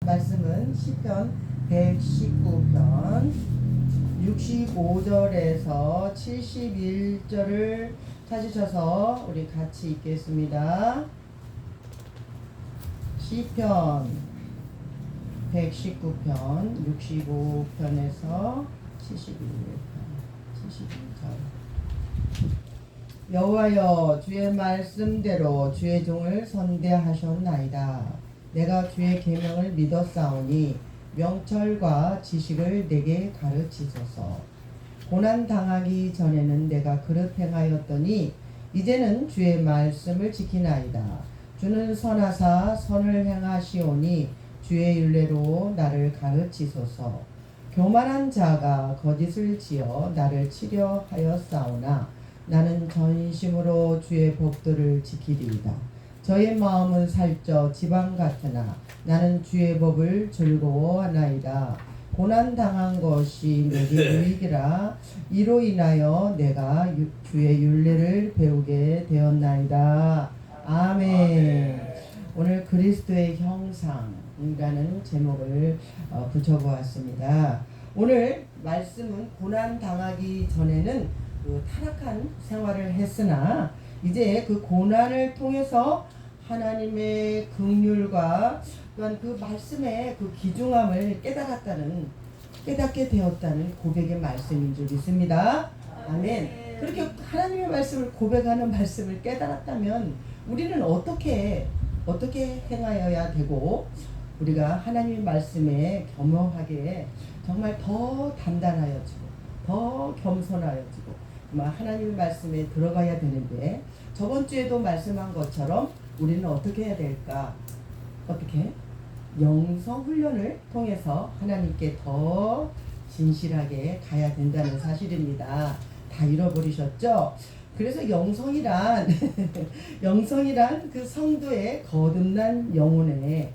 말씀은 시편 119편 65절에서 71절을 찾으셔서 우리 같이 읽겠습니다. 시편 119편 65편에서 71절. 여호와여, 주의 말씀대로 주의 종을 선대하셨나이다. 내가 주의 계명을 믿었사오니 명철과 지식을 내게 가르치소서. 고난 당하기 전에는 내가 그릇 행하였더니 이제는 주의 말씀을 지키나이다. 주는 선하사 선을 행하시오니 주의 율례로 나를 가르치소서. 교만한 자가 거짓을 지어 나를 치려하였사오나 나는 전심으로 주의 법도를 지키리이다. 저의 마음은 살쪄 지방 같으나 나는 주의 법을 즐거워하나이다. 고난 당한 것이 내게 유익이라. 이로 인하여 내가 주의 율례를 배우게 되었나이다. 아멘. 오늘 그리스도의 형상이라는 제목을 붙여보았습니다. 오늘 말씀은 고난 당하기 전에는 그 타락한 생활을 했으나 이제 그 고난을 통해서 하나님의 긍휼과 또한 그 말씀의 그 귀중함을 깨닫게 되었다는 고백의 말씀인 줄 믿습니다. 아멘. 그렇게 하나님의 말씀을 고백하는 말씀을 깨달았다면 우리는 어떻게 행하여야 되고, 우리가 하나님의 말씀에 겸허하게 정말 더 단단하여지고 더 겸손하여지고 하나님의 말씀에 들어가야 되는데, 저번 주에도 말씀한 것처럼 우리는 어떻게 해야 될까? 어떻게? 영성 훈련을 통해서 하나님께 더 진실하게 가야 된다는 사실입니다. 다 잃어버리셨죠? 그래서 영성이란 그 성도의 거듭난 영혼에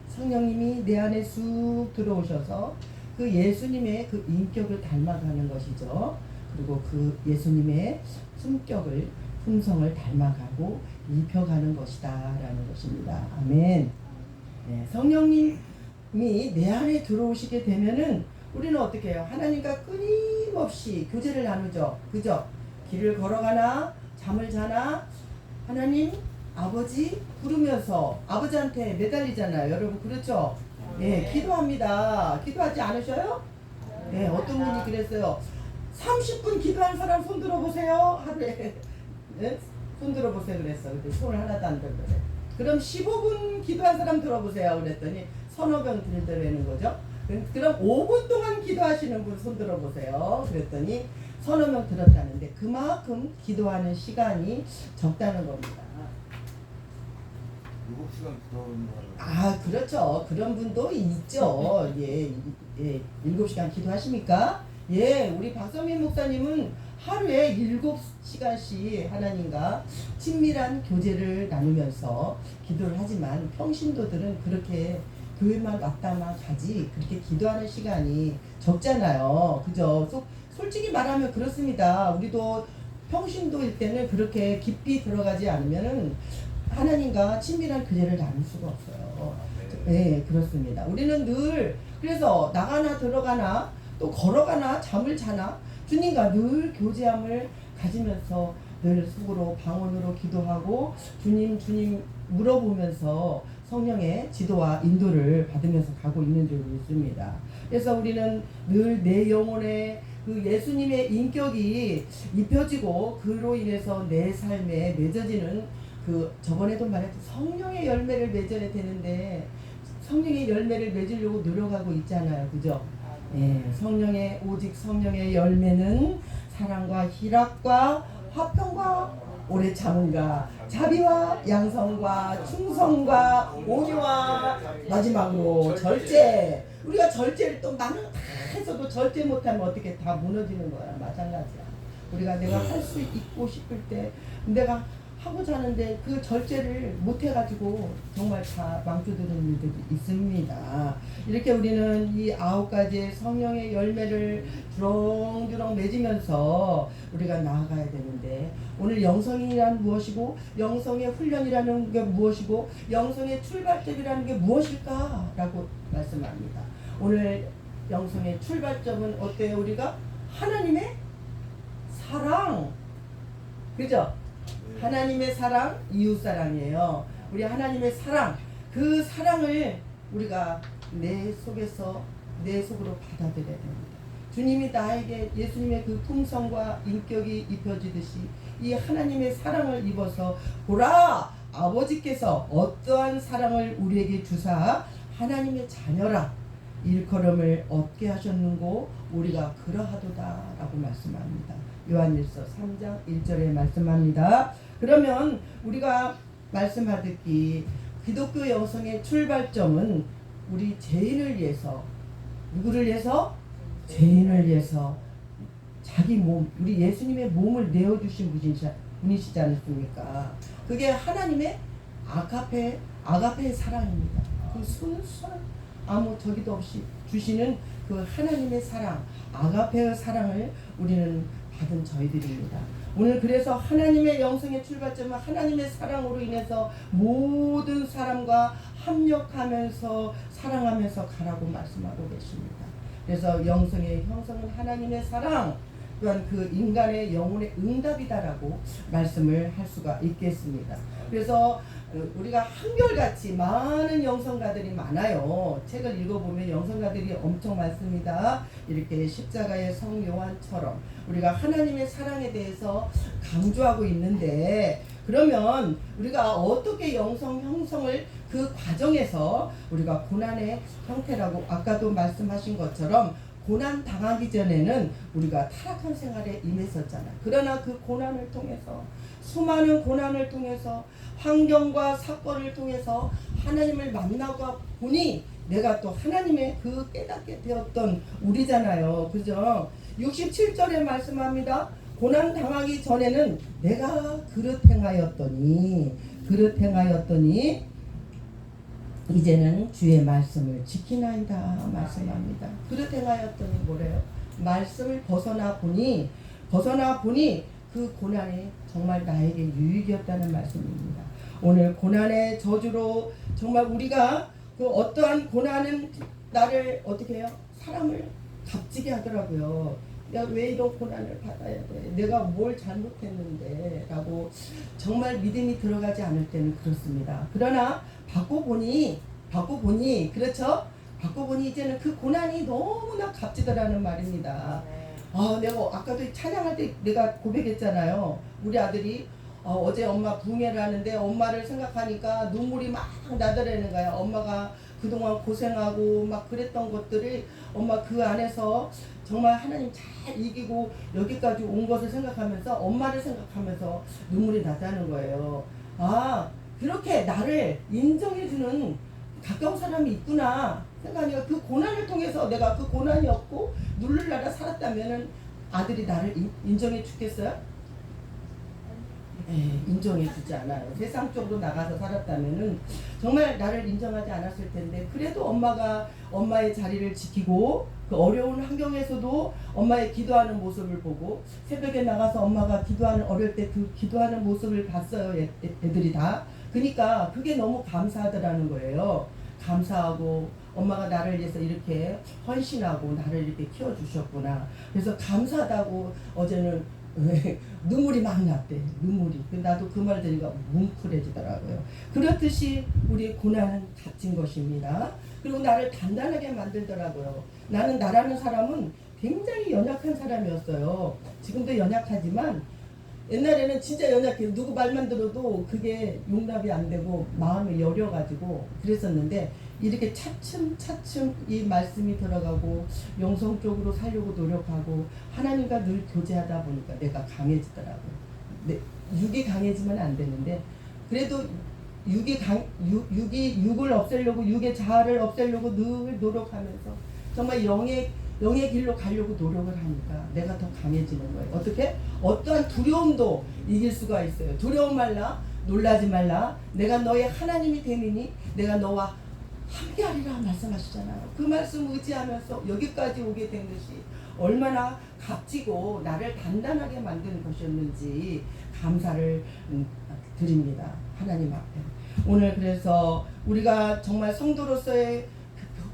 성령님이 내 안에 쑥 들어오셔서 그 예수님의 그 인격을 닮아가는 것이죠. 그리고 그 예수님의 품성을 닮아가고 입혀가는 것이다 라는 것입니다. 아멘. 네, 성령님이 내 안에 들어오시게 되면은 우리는 어떻게 해요? 하나님과 끊임없이 교제를 나누죠. 그죠? 길을 걸어가나 잠을 자나 하나님 아버지 부르면서 아버지한테 매달리잖아요. 여러분 그렇죠? 네, 기도합니다. 기도하지 않으셔요? 네, 어떤 분이 그랬어요. 30분 기도한 사람 손 들어보세요. 하루에. 네? 손 들어보세요 그랬어. 근데 손을 하나도 안 들더래. 그럼 15분 기도한 사람 들어보세요 그랬더니 서너 명 들더라는 거죠. 그럼 5분 동안 기도하시는 분 손 들어보세요 그랬더니 서너 명 들었다는데, 그만큼 기도하는 시간이 적다는 겁니다. 7시간 기도하는 거. 아, 그렇죠. 그런 분도 있죠. 예, 7시간 기도하십니까? 예, 우리 박선민 목사님은 하루에 7시간씩 하나님과 친밀한 교제를 나누면서 기도를 하지만 평신도들은 그렇게 교회만 왔다만 가지 그렇게 기도하는 시간이 적잖아요. 그죠? 솔직히 말하면 그렇습니다. 우리도 평신도일 때는 그렇게 깊이 들어가지 않으면은 하나님과 친밀한 교제를 나눌 수가 없어요. 네, 그렇습니다. 우리는 늘 그래서 나가나 들어가나 또 걸어가나 잠을 자나 주님과 늘 교제함을 가지면서 늘 속으로 방언으로 기도하고 주님 물어보면서 성령의 지도와 인도를 받으면서 가고 있는 줄 믿습니다. 그래서 우리는 늘 내 영혼에 그 예수님의 인격이 입혀지고 그로 인해서 내 삶에 맺어지는 그 저번에도 말했던 성령의 열매를 맺어야 되는데 성령의 열매를 맺으려고 노력하고 있잖아요. 그죠? 예, 오직 성령의 열매는 사랑과 희락과 화평과 오래 참음과 자비와 양성과 충성과 온유와 마지막으로 절제. 우리가 절제를 또 많은 다 해서도 절제 못하면 어떻게 다 무너지는 거야. 마찬가지야. 우리가 내가 할 수 있고 싶을 때 내가 하고자 하는데 그 절제를 못해가지고 정말 다 망쳐드는 일들이 있습니다. 이렇게 우리는 이 9가지의 성령의 열매를 주렁주렁 맺으면서 우리가 나아가야 되는데, 오늘 영성이란 무엇이고 영성의 훈련이라는 게 무엇이고 영성의 출발점이라는 게 무엇일까? 라고 말씀합니다. 오늘 영성의 출발점은 어때요? 우리가 하나님의 사랑, 그죠? 하나님의 사랑, 이웃사랑이에요. 우리 하나님의 사랑, 그 사랑을 우리가 내 속에서 내 속으로 받아들여야 됩니다. 주님이 나에게 예수님의 그 품성과 인격이 입혀지듯이 이 하나님의 사랑을 입어서, 보라, 아버지께서 어떠한 사랑을 우리에게 주사 하나님의 자녀라 일컬음을 얻게 하셨는고 우리가 그러하도다 라고 말씀합니다. 요한일서 3장 1절에 말씀합니다. 그러면 우리가 말씀하듯이 기독교 영성의 출발점은 우리 죄인을 위해서, 누구를 위해서? 죄인을 위해서 자기 몸, 우리 예수님의 몸을 내어주신 분이시지 않습니까? 그게 하나님의 아가페의 사랑입니다. 그 순수한 아무 저기도 없이 주시는 그 하나님의 사랑, 아가페의 사랑을 우리는 받은 저희들입니다. 오늘 그래서 하나님의 영성의 출발점은 하나님의 사랑으로 인해서 모든 사람과 합력하면서 사랑하면서 가라고 말씀하고 계십니다. 그래서 영성의 형성은 하나님의 사랑, 또한 그 인간의 영혼의 응답이다라고 말씀을 할 수가 있겠습니다. 그래서 우리가 한결같이 많은 영성가들이 많아요. 책을 읽어보면 영성가들이 엄청 많습니다. 이렇게 십자가의 성 요한처럼 우리가 하나님의 사랑에 대해서 강조하고 있는데, 그러면 우리가 어떻게 영성 형성을 그 과정에서 우리가 고난의 형태라고 아까도 말씀하신 것처럼 고난 당하기 전에는 우리가 타락한 생활에 임했었잖아요. 그러나 그 고난을 통해서, 수많은 고난을 통해서, 환경과 사건을 통해서 하나님을 만나고 보니 내가 또 하나님의 그 깨닫게 되었던 우리잖아요. 그죠? 67절에 말씀합니다. 고난 당하기 전에는 내가 그릇 행하였더니 이제는 주의 말씀을 지키나이다 말씀합니다. 그릇 행하였더니 뭐래요? 말씀을 벗어나 보니 그 고난이 정말 나에게 유익이었다는 말씀입니다. 오늘 고난의 저주로 정말 우리가 그 어떠한 고난은 나를 어떻게 해요? 사람을 값지게 하더라고요. 야, 왜 이런 고난을 받아야 돼? 내가 뭘 잘못했는데? 라고 정말 믿음이 들어가지 않을 때는 그렇습니다. 그러나 받고 보니 그렇죠? 받고 보니 이제는 그 고난이 너무나 값지더라는 말입니다. 내가 아까도 찬양할 때 내가 고백했잖아요. 우리 아들이 어제 엄마 부흥회를 하는데 엄마를 생각하니까 눈물이 막 나더라는 거야. 엄마가 그동안 고생하고 막 그랬던 것들이 엄마 그 안에서 정말 하나님 잘 이기고 여기까지 온 것을 생각하면서 엄마를 생각하면서 눈물이 나다는 거예요. 그렇게 나를 인정해주는 가까운 사람이 있구나 생각하니까 그 고난을 통해서 내가 그 고난이 없고 누를나라 살았다면은 아들이 나를 인정해 주겠어요? 인정해주지 않아요. 세상 쪽으로 나가서 살았다면은 정말 나를 인정하지 않았을 텐데, 그래도 엄마가 엄마의 자리를 지키고 그 어려운 환경에서도 엄마의 기도하는 모습을 보고 새벽에 나가서 엄마가 기도하는, 어릴 때 그 기도하는 모습을 봤어요. 애들이 다. 그러니까 그게 너무 감사하더라는 거예요. 감사하고 엄마가 나를 위해서 이렇게 헌신하고 나를 이렇게 키워주셨구나. 그래서 감사하다고 어제는 눈물이 막 났대. 눈물이. 나도 그 말 들으니까 뭉클해지더라고요. 그렇듯이 우리 고난은 값진 것입니다. 그리고 나를 단단하게 만들더라고요. 나라는 사람은 굉장히 연약한 사람이었어요. 지금도 연약하지만 옛날에는 진짜 연약해요. 누구 말만 들어도 그게 용납이 안 되고 마음이 여려가지고 그랬었는데, 이렇게 차츰 이 말씀이 들어가고 영성적으로 살려고 노력하고 하나님과 늘 교제하다 보니까 내가 강해지더라고요. 육이 강해지면 안 되는데, 그래도 육을 없애려고, 육의 자아를 없애려고 늘 노력하면서 정말 영의 영의 길로 가려고 노력을 하니까 내가 더 강해지는 거예요. 어떻게? 어떠한 두려움도 이길 수가 있어요. 두려움 말라, 놀라지 말라. 내가 너의 하나님이 되느니 내가 너와 함께하리라 말씀하시잖아요. 그 말씀 의지하면서 여기까지 오게 된 것이 얼마나 값지고 나를 단단하게 만든 것이었는지 감사를 드립니다. 하나님 앞에. 오늘 그래서 우리가 정말 성도로서의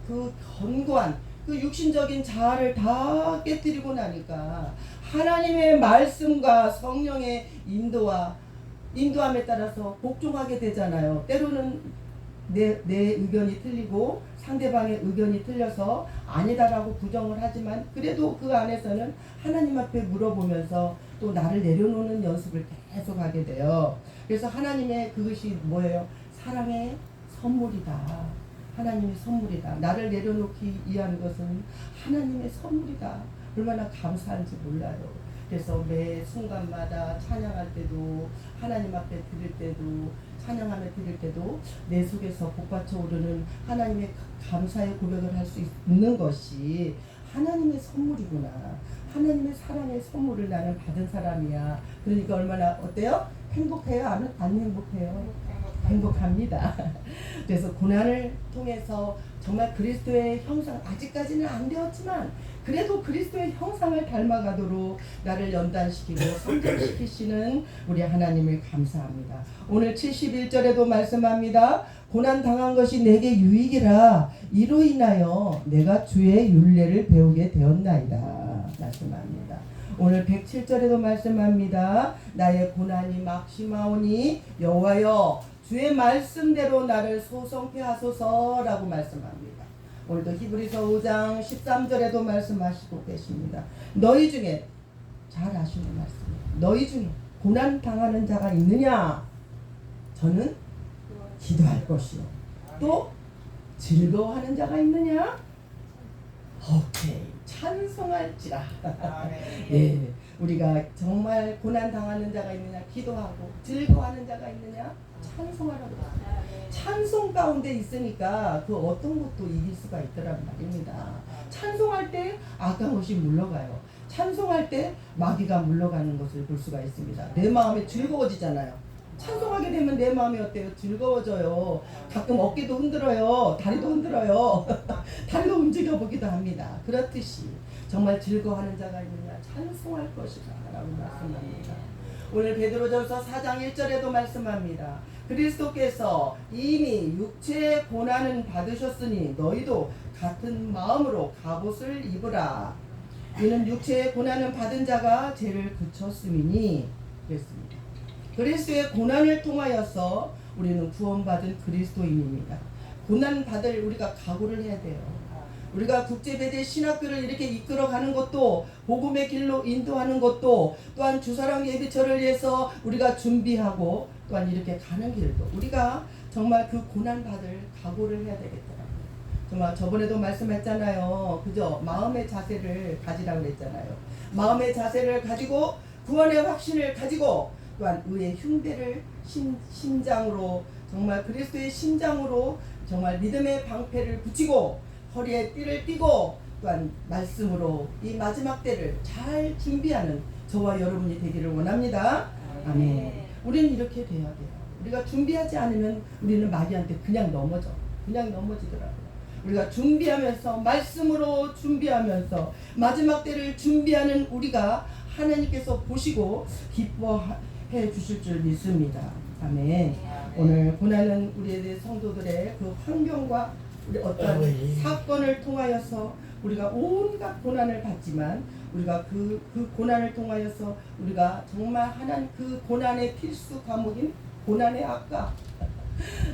그 견고한 그 육신적인 자아를 다 깨뜨리고 나니까 하나님의 말씀과 성령의 인도함에 따라서 복종하게 되잖아요. 때로는 내 의견이 틀리고 상대방의 의견이 틀려서 아니다라고 부정을 하지만 그래도 그 안에서는 하나님 앞에 물어보면서 또 나를 내려놓는 연습을 계속 하게 돼요. 그래서 하나님의 그것이 뭐예요? 사랑의 선물이다. 하나님의 선물이다. 나를 내려놓기 위한 것은 하나님의 선물이다. 얼마나 감사한지 몰라요. 그래서 매 순간마다 찬양할 때도 하나님 앞에 드릴 때도 찬양하며 드릴 때도 내 속에서 복받쳐 오르는 하나님의 감사의 고백을 할 수 있는 것이 하나님의 선물이구나. 하나님의 사랑의 선물을 나는 받은 사람이야. 그러니까 얼마나 어때요? 행복해요? 안 행복해요? 행복합니다. 그래서 고난을 통해서 정말 그리스도의 형상, 아직까지는 안 되었지만 그래도 그리스도의 형상을 닮아가도록 나를 연단시키고 성장시키시는 우리 하나님을 감사합니다. 오늘 71절에도 말씀합니다. 고난 당한 것이 내게 유익이라 이로 인하여 내가 주의 율례를 배우게 되었나이다. 말씀합니다. 오늘 107절에도 말씀합니다. 나의 고난이 막심하오니 여호와여 주의 말씀대로 나를 소성케 하소서라고 말씀합니다. 오늘도 히브리서 5장 13절에도 말씀하시고 계십니다. 너희 중에 잘 아시는 말씀이에요. 너희 중에 고난 당하는 자가 있느냐? 저는 기도할 것이요. 또 즐거워하는 자가 있느냐? 오케이. 찬송할지라. 예, 우리가 정말 고난 당하는 자가 있느냐? 기도하고 즐거워하는 자가 있느냐? 찬송하라고. 찬송 가운데 있으니까 그 어떤 것도 이길 수가 있더란 말입니다. 찬송할 때 악한 것이 물러가요. 찬송할 때 마귀가 물러가는 것을 볼 수가 있습니다. 내 마음이 즐거워지잖아요. 찬송하게 되면 내 마음이 어때요? 즐거워져요. 가끔 어깨도 흔들어요. 다리도 흔들어요. 다리도 움직여 보기도 합니다. 그렇듯이 정말 즐거워하는 자가 있느냐? 찬송할 것이다 라고 말씀합니다. 오늘 베드로전서 4장 1절에도 말씀합니다. 그리스도께서 이미 육체의 고난은 받으셨으니 너희도 같은 마음으로 갑옷을 입으라. 이는 육체의 고난은 받은 자가 죄를 그쳤음이니 그랬습니다. 그리스도의 고난을 통하여서 우리는 구원받은 그리스도인입니다. 고난 받을 우리가 각오를 해야 돼요. 우리가 국제배대 신학교를 이렇게 이끌어가는 것도 복음의 길로 인도하는 것도 또한 주사랑 예비처를 위해서 우리가 준비하고 또한 이렇게 가는 길도 우리가 정말 그 고난 받을 각오를 해야 되겠더라고요. 정말 저번에도 말씀했잖아요. 그죠? 마음의 자세를 가지라고 그랬잖아요. 마음의 자세를 가지고 구원의 확신을 가지고 또한 의의 흉배를 심장으로 정말 그리스도의 심장으로 정말 믿음의 방패를 붙이고 허리에 띠를 띠고 또한 말씀으로 이 마지막 때를 잘 준비하는 저와 여러분이 되기를 원합니다. 아멘. 우리는 이렇게 돼야 돼요. 우리가 준비하지 않으면 우리는 마귀한테 그냥 넘어지더라고요. 우리가 준비하면서 말씀으로 준비하면서 마지막 때를 준비하는 우리가 하나님께서 보시고 기뻐해 주실 줄 믿습니다. 아멘. 오늘 고난은 우리의 성도들의 그 환경과 우리 어떤 사건을 통하여서 우리가 온갖 고난을 받지만 우리가 그 고난을 통하여서 우리가 정말 하나님 그 고난의 필수 과목인 고난의 학과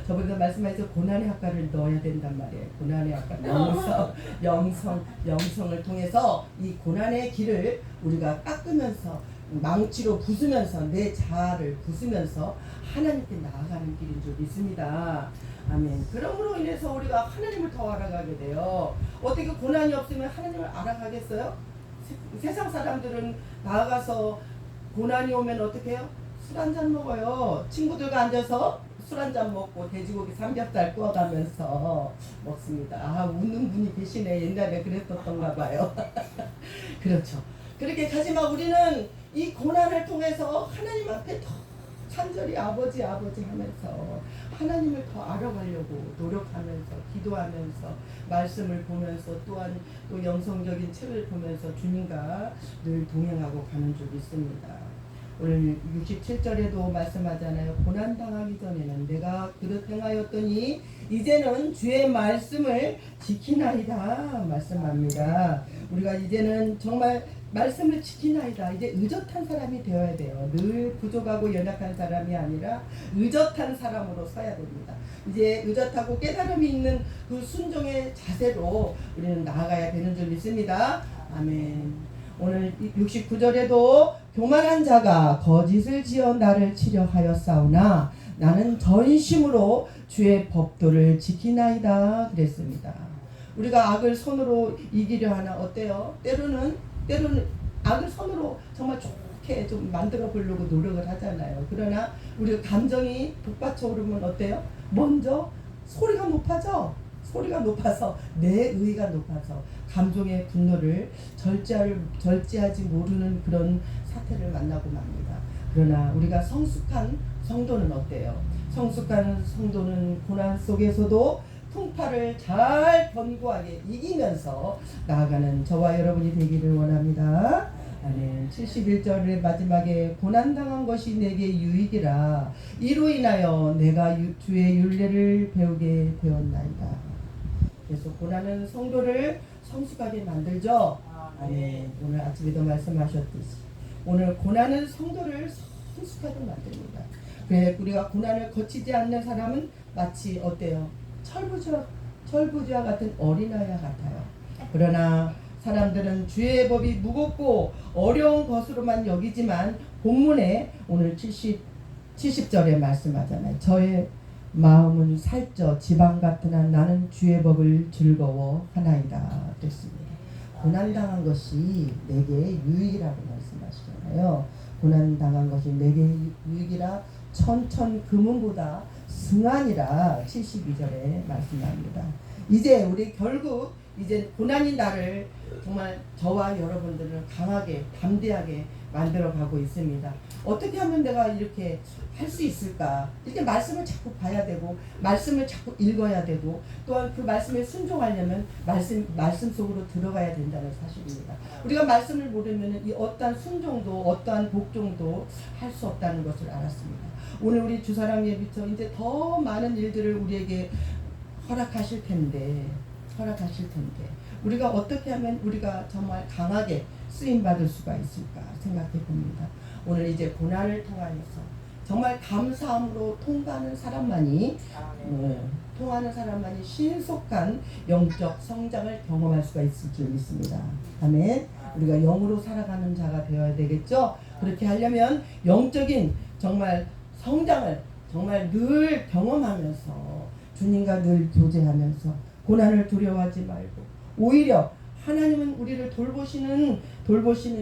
저번에도 말씀하셔서 고난의 학과를 넣어야 된단 말이에요. 고난의 학과 영성을 통해서 이 고난의 길을 우리가 깎으면서 망치로 부수면서 내 자아를 부수면서 하나님께 나아가는 길인 줄 믿습니다. 아멘. 그러므로 인해서 우리가 하나님을 더 알아가게 돼요. 어떻게 고난이 없으면 하나님을 알아가겠어요? 세상 사람들은 나아가서 고난이 오면 어떻게 해요? 술 한잔 먹어요. 친구들과 앉아서 술 한잔 먹고 돼지고기 삼겹살 구워가면서 먹습니다. 아, 웃는 분이 계시네. 옛날에 그랬었던가 봐요. 그렇죠. 그렇게 하지만 우리는 이 고난을 통해서 하나님 앞에 더 간절히 아버지 하면서 하나님을 더 알아가려고 노력하면서 기도하면서 말씀을 보면서 또한 또 영성적인 책을 보면서 주님과 늘 동행하고 가는 줄 있습니다. 오늘 67절에도 말씀하잖아요. 고난당하기 전에는 내가 그릇 행하였더니 이제는 주의 말씀을 지키나이다 말씀합니다. 우리가 이제는 정말 말씀을 지키나이다. 이제 의젓한 사람이 되어야 돼요. 늘 부족하고 연약한 사람이 아니라 의젓한 사람으로 서야 됩니다. 이제 의젓하고 깨달음이 있는 그 순종의 자세로 우리는 나아가야 되는 줄 믿습니다. 아멘. 오늘 69절에도 교만한 자가 거짓을 지어 나를 치려 하였사오나 나는 전심으로 주의 법도를 지키나이다 그랬습니다. 우리가 악을 손으로 이기려 하나 어때요? 때로는 악을 손으로 정말 좋게 좀 만들어 보려고 노력을 하잖아요. 그러나 우리가 감정이 북받쳐 오르면 어때요? 먼저 소리가 높아져. 소리가 높아서 내 의가 높아서 감정의 분노를 절제하지 모르는 그런 사태를 만나고 맙니다. 그러나 우리가 성숙한 성도는 어때요? 성숙한 성도는 고난 속에서도 풍파를 잘 견고하게 이기면서 나아가는 저와 여러분이 되기를 원합니다. 아멘. 71절의 마지막에 고난당한 것이 내게 유익이라 이로 인하여 내가 주의 율례를 배우게 되었나이다. 그래서 고난은 성도를 성숙하게 만들죠. 아멘. 오늘 아침에도 말씀하셨듯이 오늘 고난은 성도를 성숙하게 만듭니다. 그래 우리가 고난을 거치지 않는 사람은 마치 어때요? 철부지와 같은 어린아이와 같아요. 그러나 사람들은 주의 법이 무겁고 어려운 것으로만 여기지만 본문에 오늘 70절에 말씀하잖아요. 저의 마음은 살쪄 지방 같으나 나는 주의 법을 즐거워하나이다 됐습니다. 고난당한 것이 내게 유익이라고 말씀하시잖아요. 고난당한 것이 내게 유익이라 천천 금은보다 승하니라 72절에 말씀합니다. 이제 우리 결국 이제 고난이 나를 정말 저와 여러분들을 강하게 담대하게 만들어가고 있습니다. 어떻게 하면 내가 이렇게 할 수 있을까? 이렇게 말씀을 자꾸 봐야 되고 말씀을 자꾸 읽어야 되고 또한 그 말씀에 순종하려면 말씀 속으로 들어가야 된다는 사실입니다. 우리가 말씀을 모르면 이 어떠한 순종도 어떠한 복종도 할 수 없다는 것을 알았습니다. 오늘 우리 주사랑 예비처 이제 더 많은 일들을 우리에게 허락하실 텐데 우리가 어떻게 하면 우리가 정말 강하게 쓰임 받을 수가 있을까 생각해 봅니다. 오늘 이제 고난을 통하여서 정말 감사함으로 통하는 사람만이 신속한 영적 성장을 경험할 수가 있을 줄 믿습니다. 아멘. 우리가 영으로 살아가는 자가 되어야 되겠죠. 그렇게 하려면 영적인 정말 성장을 정말 늘 경험하면서 주님과 늘 교제하면서 고난을 두려워하지 말고 오히려 하나님은 우리를 돌보시는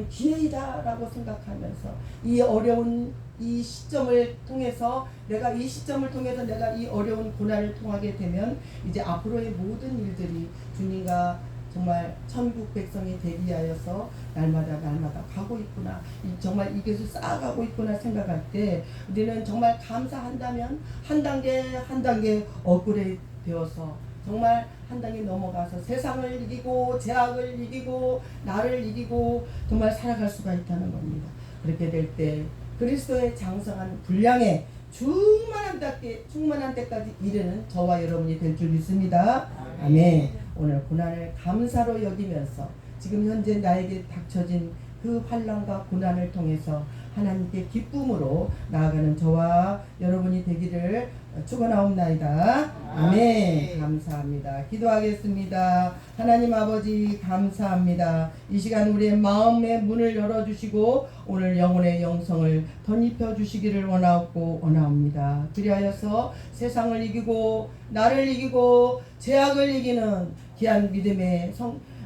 기회이다라고 생각하면서 이 어려운 이 시점을 통해서 내가 이 어려운 고난을 통하게 되면 이제 앞으로의 모든 일들이 주님과 정말 천국 백성이 되기하여서 날마다 가고 있구나. 정말 이것을 쌓아가고 있구나 생각할 때 우리는 정말 감사한다면 한 단계 업그레이드 되어서 정말 한 단계 넘어가서 세상을 이기고 제약을 이기고 나를 이기고 정말 살아갈 수가 있다는 겁니다. 그렇게 될 때 그리스도의 장성한 분량에 충만한 때까지 이르는 저와 여러분이 될 줄 믿습니다. 아멘. 오늘 고난을 감사로 여기면서 지금 현재 나에게 닥쳐진 그 환난과 고난을 통해서 하나님께 기쁨으로 나아가는 저와 여러분이 되기를 축원하옵나이다. 아멘. 감사합니다. 기도하겠습니다. 하나님 아버지 감사합니다. 이 시간 우리의 마음의 문을 열어주시고 오늘 영혼의 영성을 덧입혀 주시기를 원하옵니다. 그리하여서 세상을 이기고 나를 이기고 죄악을 이기는 귀한 믿음의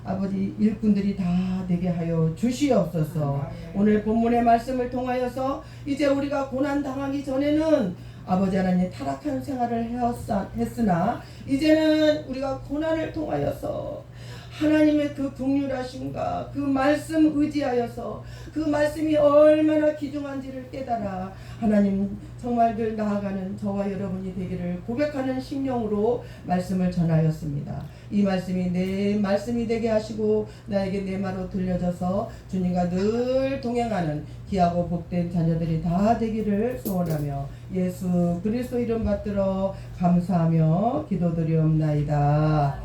아버지 일꾼들이 다 되게 하여 주시옵소서. 오늘 본문의 말씀을 통하여서 이제 우리가 고난 당하기 전에는 아버지 하나님 타락한 생활을 했으나 이제는 우리가 고난을 통하여서 하나님의 그 긍휼하심과 그 말씀 의지하여서 그 말씀이 얼마나 귀중한지를 깨달아 하나님 정말 늘 나아가는 저와 여러분이 되기를 고백하는 심령으로 말씀을 전하였습니다. 이 말씀이 내 말씀이 되게 하시고 나에게 내 말로 들려져서 주님과 늘 동행하는 귀하고 복된 자녀들이 다 되기를 소원하며 예수 그리스도 이름 받들어 감사하며 기도드리옵나이다.